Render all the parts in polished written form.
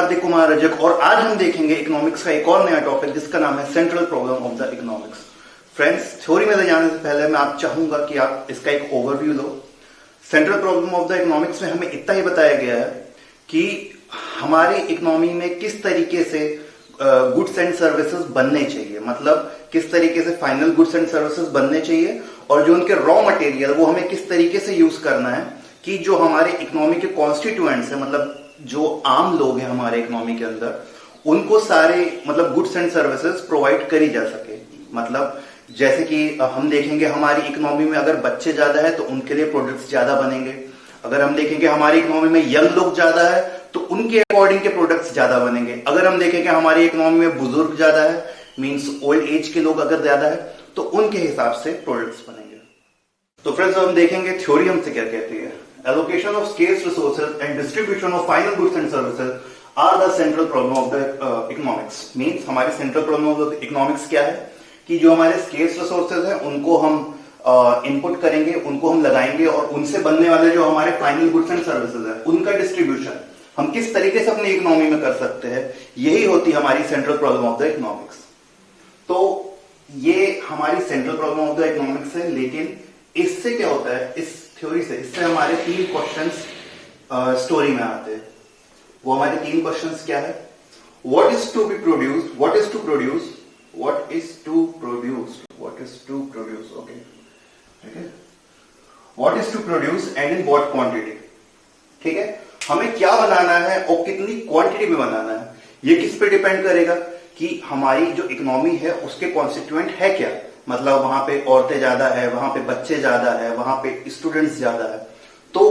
हार्दिक कुमार रजक और आज हम देखेंगे इकोनॉमिक्स का एक और नया टॉपिक जिसका नाम है central problem of the economics. Friends, theory में जाने से पहले मैं आप चाहूंगा कि आप इसका एक overview low. Central problem of the economics में हमें इतना ही बताया गया है कि हमारी इकोनॉमी में किस तरीके से गुड्स एंड सर्विसेज बनने चाहिए, मतलब किस तरीके से फाइनल गुड्स एंड सर्विसेज बनने चाहिए और जो उनके रॉ मटेरियल वो हमें किस तरीके से यूज करना है कि जो हमारे इकोनॉमी के कॉन्स्टिट्यूएंट्स है, मतलब जो आम लोग हैं हमारे इकोनॉमी के अंदर, उनको सारे मतलब गुड्स एंड सर्विसेज प्रोवाइड करी जा सके। मतलब जैसे कि हम देखेंगे हमारी इकोनॉमी में अगर बच्चे ज्यादा है तो उनके लिए प्रोडक्ट्स ज्यादा बनेंगे। अगर हम देखेंगे हमारी इकोनॉमी में यंग लोग ज्यादा है तो उनके अकॉर्डिंग के प्रोडक्ट्स ज्यादा बनेंगे। अगर हम देखेंगे हमारी इकोनॉमी में बुजुर्ग ज्यादा है, मींस ओल्ड एज के लोग अगर ज्यादा है तो उनके हिसाब से प्रोडक्ट्स बनेंगे। तो फ्रेंड्स, हम देखेंगे थ्योरी हमसे क्या कहती है। Allocation of scarce resources and distribution of final goods and services are the central problem of the economics. Means हमारी central problem of the economics क्या है कि जो हमारे scarce resources हैं उनको हम इनपुट करेंगे, उनको हम लगाएंगे और उनसे बनने वाले जो हमारे फाइनल गुड्स एंड सर्विसेज है उनका डिस्ट्रीब्यूशन हम किस तरीके से अपनी इकोनॉमी में कर सकते हैं, यही होती है हमारी central problem of the economics. तो ये हमारी central problem of the economics है, लेकिन इससे क्या होता है, इस थ्योरी से इससे हमारे 3 क्वेश्चंस स्टोरी में आते हैं। वो हमारे 3 क्वेश्चंस क्या है? What is to be produced, what is to produce, what is to produce, what is to produce, okay, ठीक है, what is to produce and in what quantity. ठीक है, हमें क्या बनाना है और कितनी क्वांटिटी में बनाना है, ये किस पे डिपेंड करेगा कि हमारी जो इकोनॉमी है उसके कॉन्स्टिट्यूएंट है क्या। मतलब वहां पे औरतें ज्यादा है, वहां पे बच्चे ज्यादा है, वहां पे स्टूडेंट्स ज्यादा है, तो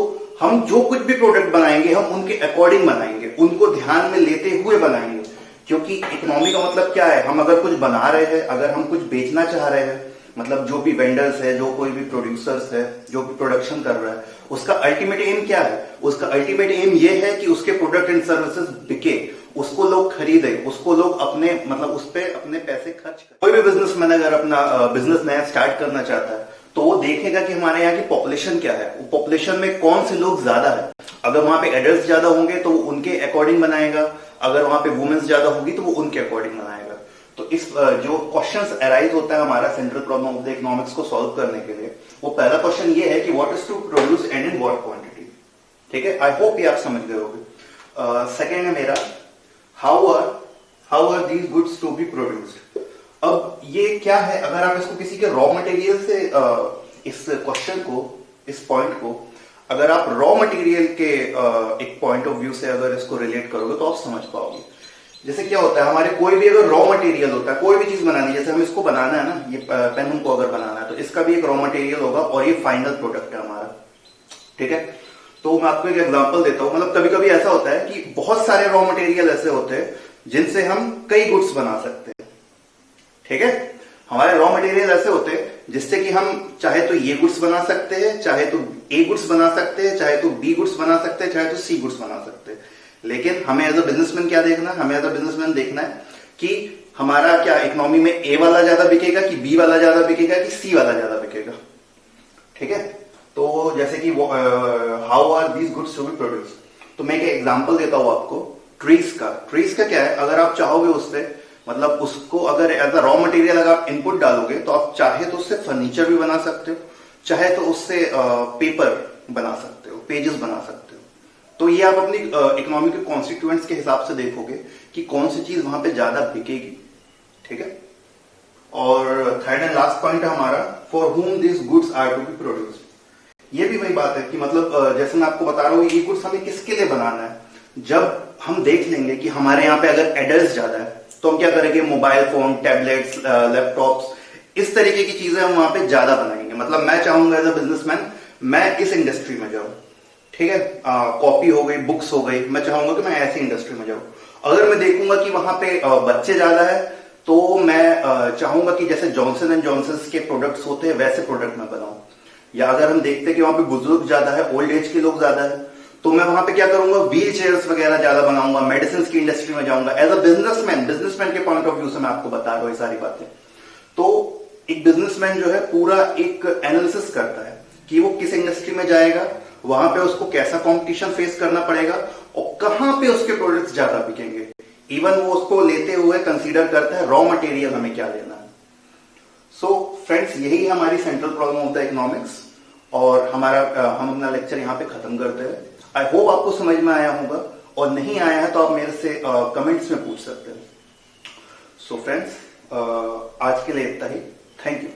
हम जो कुछ भी प्रोडक्ट बनाएंगे हम उनके अकॉर्डिंग बनाएंगे, उनको ध्यान में लेते हुए बनाएंगे। क्योंकि इकोनॉमी का मतलब क्या है, हम अगर कुछ बना रहे हैं, अगर हम कुछ बेचना चाह रहे हैं, मतलब जो भी वेंडर्स है, जो कोई भी प्रोड्यूसर्स है, जो भी प्रोडक्शन कर रहा है, उसका अल्टीमेट एम क्या है? उसका अल्टीमेट एम ये है कि उसके प्रोडक्ट एंड सर्विसेज बिके, उसको लोग खरीदे, उसको लोग अपने मतलब उस पे अपने पैसे खर्च करें। कोई भी बिजनेसमैन अगर अपना बिजनेस नया स्टार्ट करना चाहता है तो वो देखेगा कि हमारे यहाँ की पॉपुलेशन क्या है, पॉपुलेशन में कौन से लोग ज्यादा है। अगर वहां पे एडल्ट ज्यादा होंगे तो वो उनके अकॉर्डिंग बनाएगा, अगर वहां पे वुमेन्स ज्यादा होगी तो वो उनके अकॉर्डिंग बनाएगा। तो इस जो क्वेश्चंस अराइज होता है हमारा central problem of the economics को सॉल्व करने के लिए, वो पहला क्वेश्चन ये है कि what is to produce and in what quantity. ठीक है, आई होप ये आप समझ गए होंगे। सेकेंड है मेरा how are these goods to be produced. अब ये क्या है, अगर आप इसको किसी के रॉ मटेरियल से इस क्वेश्चन को, इस पॉइंट को अगर आप रॉ मटेरियल के एक पॉइंट ऑफ व्यू से अगर इसको रिलेट करोगे तो आप समझ पाओगे। जैसे क्या होता है, हमारे कोई भी अगर रॉ मटेरियल होता है, कोई भी चीज बनानी, जैसे हम इसको बनाना है ना, ये पेन हमको अगर बनाना है तो इसका भी एक रॉ मटेरियल होगा और ये फाइनल प्रोडक्ट है हमारा। ठीक है, तो मैं आपको एक एग्जांपल देता हूं। मतलब कभी कभी ऐसा होता है कि बहुत सारे रॉ मटेरियल ऐसे होते हैं जिनसे हम कई गुड्स बना सकते हैं। ठीक है, हमारे रॉ मटेरियल ऐसे होते हैं जिससे कि हम चाहे तो ये गुड्स बना सकते हैं, चाहे तो ए गुड्स बना सकते हैं, चाहे तो बी गुड्स बना सकते हैं, चाहे तो सी गुड्स बना सकते हैं। लेकिन हमें एज अ बिजनेसमैन क्या देखना है, हमें एज अ बिजनेसमैन देखना है कि हमारा क्या इकोनॉमी में ए वाला ज्यादा बिकेगा कि बी वाला ज्यादा बिकेगा कि सी वाला ज्यादा बिकेगा। ठीक है, तो जैसे कि how are these goods to be produced, तो मैं एक एग्जांपल देता हूं आपको ट्रीज का। ट्रीज का क्या है, अगर आप चाहोगे उससे मतलब उसको अगर एज अ रॉ मटेरियल अगर आप इनपुट डालोगे तो आप चाहे तो उससे फर्नीचर भी बना सकते हो, चाहे तो उससे पेपर बना सकते हो, पेजेस बना सकते हो। तो ये आप अपनी इकोनॉमी के कॉन्स्टिट्यूएंट्स के हिसाब से देखोगे कि कौन सी चीज वहां पे ज्यादा बिकेगी। ठीक है, और थर्ड एंड लास्ट पॉइंट है हमारा for whom this goods are to be produced. ये भी वही बात है कि मतलब जैसे मैं आपको बता रहा हूँ ये गुड्स हमें किसके लिए बनाना है। जब हम देख लेंगे कि हमारे यहाँ पे अगर एडल्ट ज्यादा है तो हम क्या करेंगे, मोबाइल फोन, टैबलेट्स, लैपटॉप्स, इस तरीके की चीजें हम वहां पे ज्यादा बनाएंगे। मतलब मैं चाहूंगा एज अ बिजनेसमैन मैं इस इंडस्ट्री में जाऊं। ठीक है, कॉपी हो गई, बुक्स हो गई, मैं चाहूंगा कि मैं ऐसी इंडस्ट्री में जाऊं। अगर मैं देखूंगा कि वहां पे बच्चे ज्यादा है तो मैं चाहूंगा कि जैसे जॉनसन एंड जॉनसन के प्रोडक्ट्स होते हैं वैसे प्रोडक्ट मैं बनाऊं। या अगर हम देखते हैं कि वहां पे बुजुर्ग ज्यादा है, ओल्ड एज के लोग ज्यादा है, तो मैं वहां पे क्या करूंगा, व्हील चेयर्स वगैरह ज्यादा बनाऊंगा, मेडिसिन की इंडस्ट्री में जाऊंगा। एज अ बिजनेसमैन के पॉइंट ऑफ व्यू से मैं आपको बता रहा हूं ये सारी बातें। तो एक बिजनेसमैन जो है पूरा एक एनालिसिस करता है कि वो किस इंडस्ट्री में जाएगा, वहां पे उसको कैसा कंपटीशन फेस करना पड़ेगा और कहां पे उसके प्रोडक्ट्स ज्यादा बिकेंगे। इवन वो उसको लेते हुए कंसीडर करता है रॉ मटेरियल हमें क्या लेना है। सो फ्रेंड्स, यही है हमारी central problem of the economics, और हम अपना लेक्चर यहाँ पे खत्म करते हैं। आई होप आपको समझ में आया होगा, और नहीं आया है तो आप मेरे से कमेंट्स में पूछ सकते हैं। सो फ्रेंड्स, आज के लिए इतना ही। Thank you.